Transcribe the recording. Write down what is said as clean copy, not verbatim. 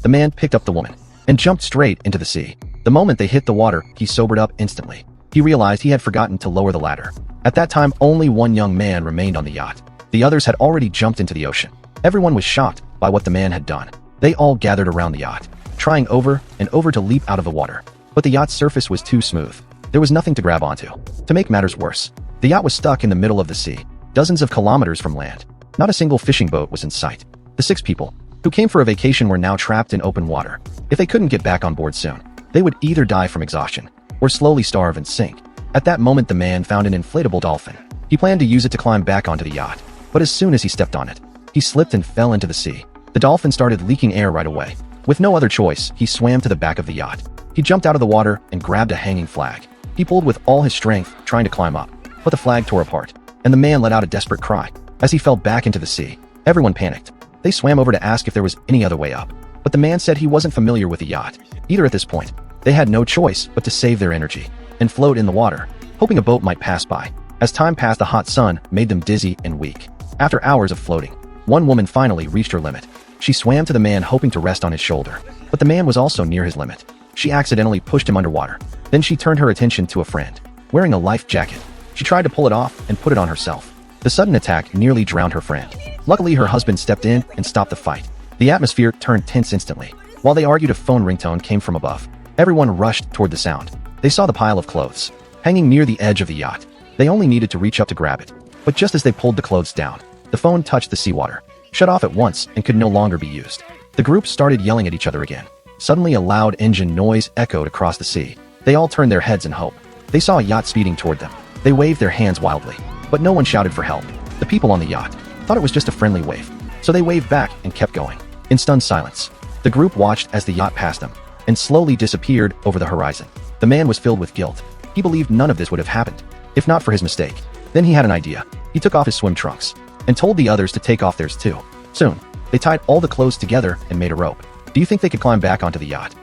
The man picked up the woman and jumped straight into the sea. The moment they hit the water, he sobered up instantly. He realized he had forgotten to lower the ladder. At that time, only one young man remained on the yacht. The others had already jumped into the ocean. Everyone was shocked by what the man had done. They all gathered around the yacht, trying over and over to leap out of the water. But the yacht's surface was too smooth. There was nothing to grab onto. To make matters worse, the yacht was stuck in the middle of the sea, dozens of kilometers from land. Not a single fishing boat was in sight. The 6 people who came for a vacation were now trapped in open water. If they couldn't get back on board soon, they would either die from exhaustion or slowly starve and sink. At that moment, the man found an inflatable dolphin. He planned to use it to climb back onto the yacht, but as soon as he stepped on it, he slipped and fell into the sea. The dolphin started leaking air right away. With no other choice, he swam to the back of the yacht. He jumped out of the water and grabbed a hanging flag. He pulled with all his strength, trying to climb up, but the flag tore apart, and the man let out a desperate cry as he fell back into the sea. Everyone panicked. They swam over to ask if there was any other way up, but the man said he wasn't familiar with the yacht either at this point. They had no choice but to save their energy and float in the water, hoping a boat might pass by. As time passed, the hot sun made them dizzy and weak. After hours of floating, one woman finally reached her limit. She swam to the man, hoping to rest on his shoulder, but the man was also near his limit. She accidentally pushed him underwater. Then she turned her attention to a friend wearing a life jacket. She tried to pull it off and put it on herself. The sudden attack nearly drowned her friend. Luckily, her husband stepped in and stopped the fight. The atmosphere turned tense instantly. While they argued, a phone ringtone came from above. Everyone rushed toward the sound. They saw the pile of clothes hanging near the edge of the yacht. They only needed to reach up to grab it. But just as they pulled the clothes down, the phone touched the seawater, shut off at once, and could no longer be used. The group started yelling at each other again. Suddenly, a loud engine noise echoed across the sea. They all turned their heads in hope. They saw a yacht speeding toward them. They waved their hands wildly, but no one shouted for help. The people on the yacht thought it was just a friendly wave, so they waved back and kept going. In stunned silence, the group watched as the yacht passed them and slowly disappeared over the horizon. The man was filled with guilt. He believed none of this would have happened if not for his mistake. Then he had an idea. He took off his swim trunks and told the others to take off theirs too. Soon, they tied all the clothes together and made a rope. Do you think they could climb back onto the yacht?